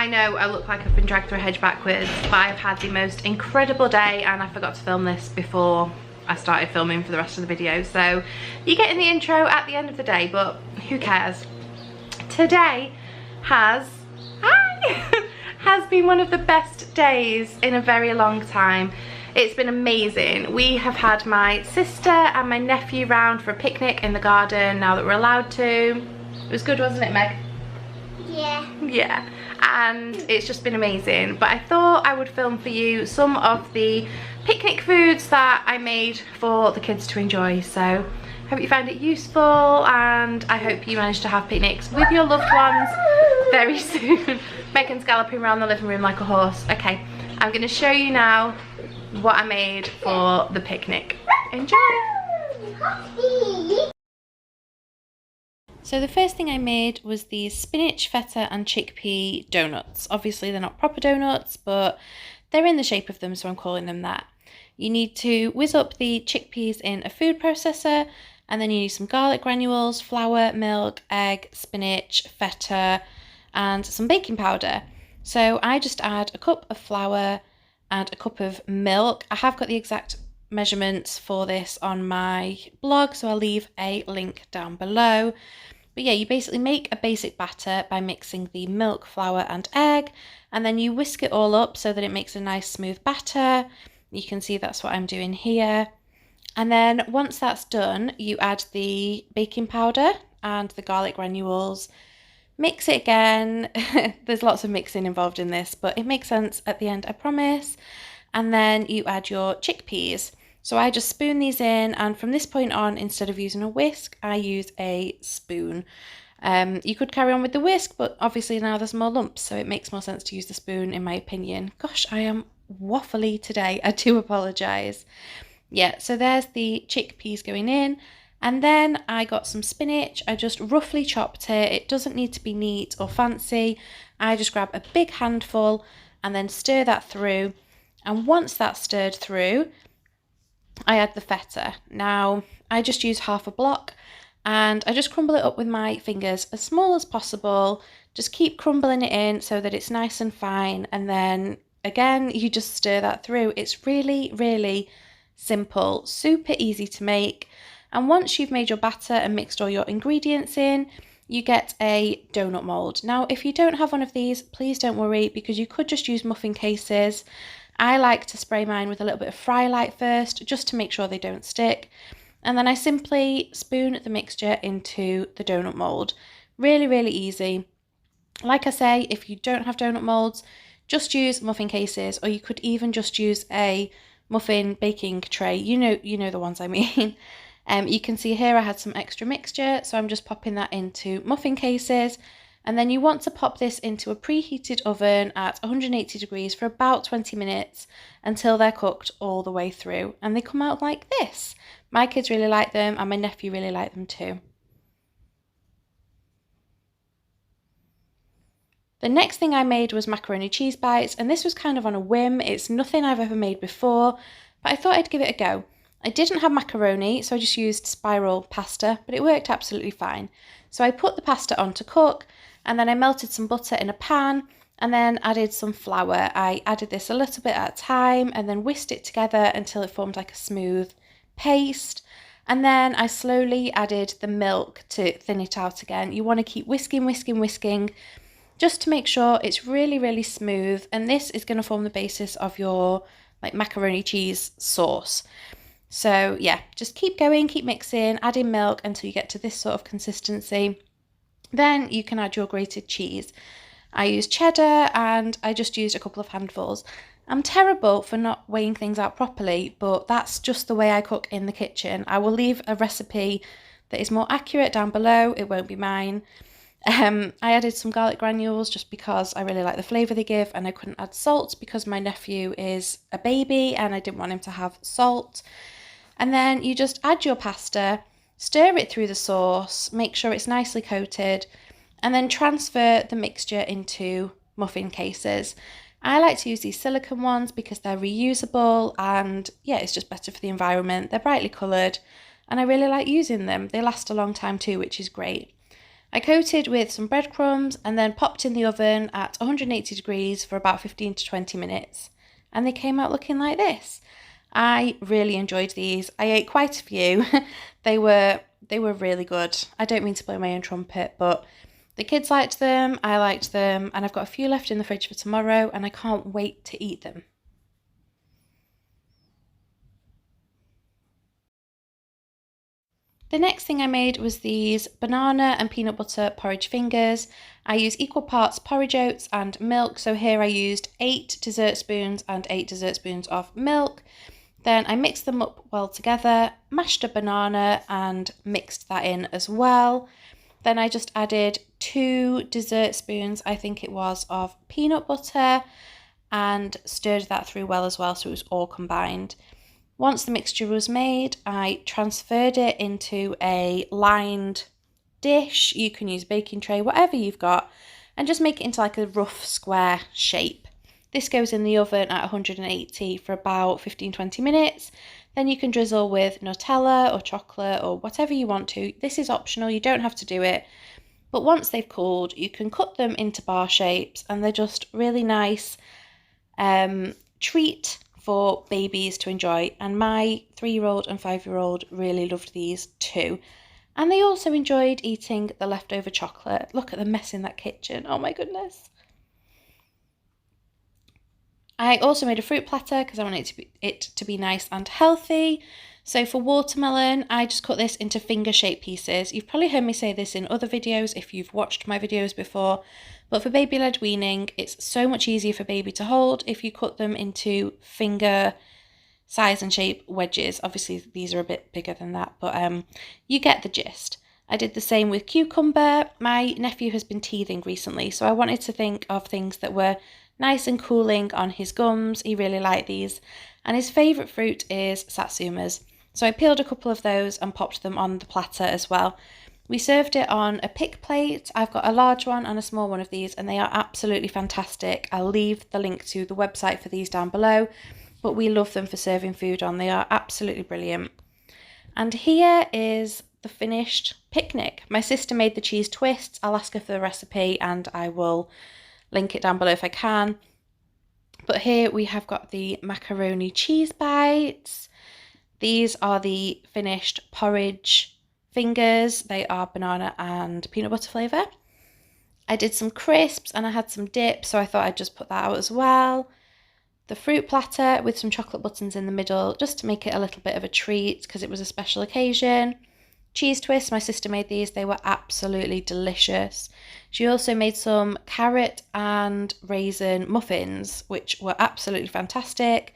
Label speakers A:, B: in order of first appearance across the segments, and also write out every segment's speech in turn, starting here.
A: I know I look like I've been dragged through a hedge backwards, but I've had the most incredible day and I forgot to film this before I started filming for the rest of the video. So you get in the intro at the end of the day, but who cares? Today has been one of the best days in a very long time. It's been amazing. We have had my sister and my nephew round for a picnic in the garden now that we're allowed to. It was good, wasn't it, Meg?
B: Yeah.
A: Yeah, and it's just been amazing. But I thought I would film for you some of the picnic foods that I made for the kids to enjoy. So I hope you found it useful and I hope you managed to have picnics with your loved ones very soon. Megan's galloping around the living room like a horse. Okay, I'm going to show you now what I made for the picnic. Enjoy! So the first thing I made was these spinach, feta and chickpea donuts. Obviously they're not proper donuts, but they're in the shape of them, so I'm calling them that. You need to whiz up the chickpeas in a food processor, and then you need some garlic granules, flour, milk, egg, spinach, feta and some baking powder. So I just add a cup of flour and a cup of milk. I have got the exact measurements for this on my blog, so I'll leave a link down below. But yeah, you basically make a basic batter by mixing the milk, flour and egg, and then you whisk it all up so that it makes a nice smooth batter. You can see that's what I'm doing here. And then once that's done, you add the baking powder and the garlic granules. Mix it again. There's lots of mixing involved in this, but it makes sense at the end, I promise. And then you add your chickpeas. So I just spoon these in, and from this point on, instead of using a whisk, I use a spoon. You could carry on with the whisk, but obviously now there's more lumps, so it makes more sense to use the spoon in my opinion. Gosh, I am waffly today. I do apologise. Yeah, so there's the chickpeas going in. And then I got some spinach. I just roughly chopped it. It doesn't need to be neat or fancy. I just grab a big handful and then stir that through. And once that's stirred through, I add the feta. Now, I just use half a block and I just crumble it up with my fingers as small as possible. Just keep crumbling it in so that it's nice and fine. And then again, you just stir that through. It's really, really simple, super easy to make. And once you've made your batter and mixed all your ingredients in, you get a donut mold. Now, if you don't have one of these, please don't worry, because you could just use muffin cases. I like to spray mine with a little bit of fry light first, just to make sure they don't stick. And then I simply spoon the mixture into the donut mold. Really, really easy. Like I say, if you don't have donut molds, just use muffin cases, or you could even just use a muffin baking tray. You know the ones I mean. You can see here I had some extra mixture, so I'm just popping that into muffin cases. And then you want to pop this into a preheated oven at 180 degrees for about 20 minutes until they're cooked all the way through. And they come out like this. My kids really like them and my nephew really liked them too. The next thing I made was macaroni cheese bites, and this was kind of on a whim. It's nothing I've ever made before, but I thought I'd give it a go. I didn't have macaroni, so I just used spiral pasta, but it worked absolutely fine. So I put the pasta on to cook, and then I melted some butter in a pan, and then added some flour. I added this a little bit at a time, and then whisked it together until it formed like a smooth paste. And then I slowly added the milk to thin it out again. You want to keep whisking, whisking, whisking, just to make sure it's really, really smooth. And this is going to form the basis of your like macaroni cheese sauce. So yeah, just keep going, keep mixing, adding milk until you get to this sort of consistency. Then you can add your grated cheese. I used cheddar and I just used a couple of handfuls. I'm terrible for not weighing things out properly, but that's just the way I cook in the kitchen. I will leave a recipe that is more accurate down below. It won't be mine. I added some garlic granules just because I really like the flavour they give, and I couldn't add salt because my nephew is a baby and I didn't want him to have salt. And then you just add your pasta, stir it through the sauce, make sure it's nicely coated, and then transfer the mixture into muffin cases. I like to use these silicone ones because they're reusable and yeah, it's just better for the environment. They're brightly coloured and I really like using them. They last a long time too, which is great. I coated with some breadcrumbs and then popped in the oven at 180 degrees for about 15 to 20 minutes. And they came out looking like this. I really enjoyed these. I ate quite a few. They were really good. I don't mean to blow my own trumpet, but the kids liked them, I liked them, and I've got a few left in the fridge for tomorrow and I can't wait to eat them. The next thing I made was these banana and peanut butter porridge fingers. I use equal parts porridge oats and milk. So here I used 8 dessert spoons and 8 dessert spoons of milk. Then I mixed them up well together, mashed a banana and mixed that in as well. Then I just added 2 dessert spoons, I think it was, of peanut butter and stirred that through well as well so it was all combined. Once the mixture was made, I transferred it into a lined dish. You can use a baking tray, whatever you've got, and just make it into like a rough square shape. This goes in the oven at 180 for about 15-20 minutes. Then you can drizzle with Nutella or chocolate or whatever you want to. This is optional, you don't have to do it. But once they've cooled, you can cut them into bar shapes and they're just really nice treat for babies to enjoy, and my 3-year-old and 5-year-old really loved these too. And they also enjoyed eating the leftover chocolate. Look at the mess in that kitchen, oh my goodness. I also made a fruit platter because I wanted it to be nice and healthy. So for watermelon, I just cut this into finger-shaped pieces. You've probably heard me say this in other videos if you've watched my videos before, but for baby-led weaning, it's so much easier for baby to hold if you cut them into finger size and shape wedges. Obviously, these are a bit bigger than that, but you get the gist. I did the same with cucumber. My nephew has been teething recently, so I wanted to think of things that were nice and cooling on his gums. He really liked these, and his favourite fruit is satsumas. So I peeled a couple of those and popped them on the platter as well. We served it on a pick plate. I've got a large one and a small one of these, and they are absolutely fantastic. I'll leave the link to the website for these down below, but we love them for serving food on. They are absolutely brilliant. And here is the finished picnic. My sister made the cheese twists. I'll ask her for the recipe and I will link it down below if I can. But here we have got the macaroni cheese bites. These are the finished porridge fingers. They are banana and peanut butter flavour. I did some crisps and I had some dip, so I thought I'd just put that out as well. The fruit platter with some chocolate buttons in the middle, just to make it a little bit of a treat because it was a special occasion. Cheese twists, my sister made these. They were absolutely delicious. She also made some carrot and raisin muffins, which were absolutely fantastic.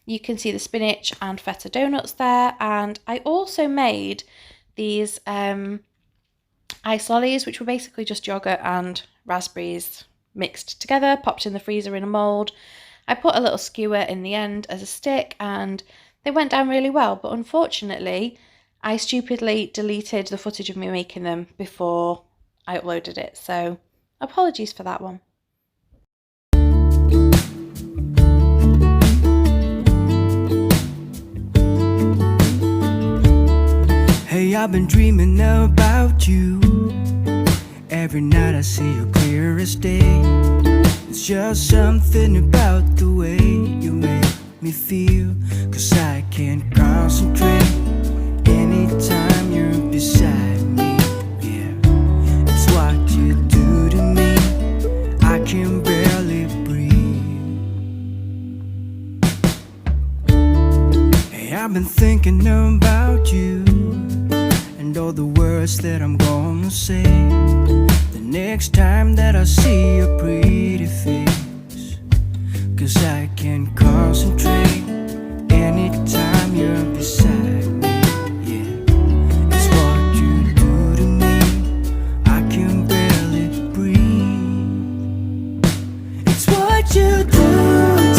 A: You can see the spinach and feta donuts there. And I also made these ice lollies, which were basically just yogurt and raspberries mixed together, popped in the freezer in a mould. I put a little skewer in the end as a stick and they went down really well. But unfortunately, I stupidly deleted the footage of me making them before I uploaded it. So apologies for that one.
B: Hey, I've been dreaming about you. Every night I see you clear as day. It's just something about the way you make me feel. 'Cause I can't concentrate anytime you're beside me. Yeah, it's what you do to me. I can barely breathe. Hey, I've been thinking about you and all the words that I'm gonna say the next time that I see your pretty face. 'Cause I can't concentrate anytime you're beside me. Yeah, it's what you do to me. I can barely breathe. It's what you do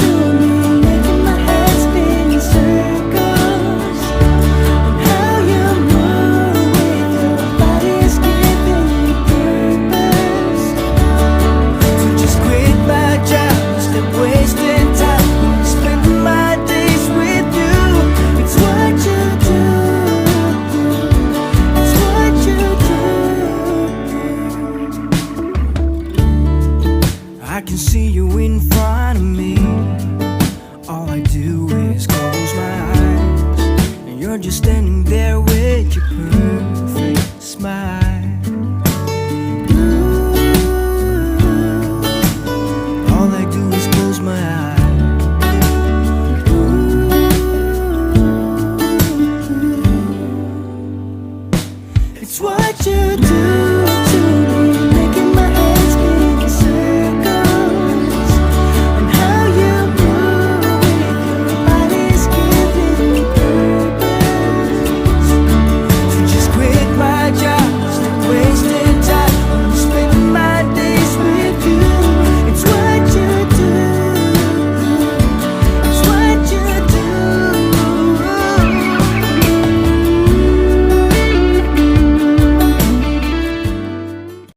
B: to me, making my head spin in circles. And how you move with your body's giving me purpose. So just quit my job, stop wasting time, spending my days with you. It's what you do. It's what you do. can see you in front of me. All I do is close my eyes, and you're just standing there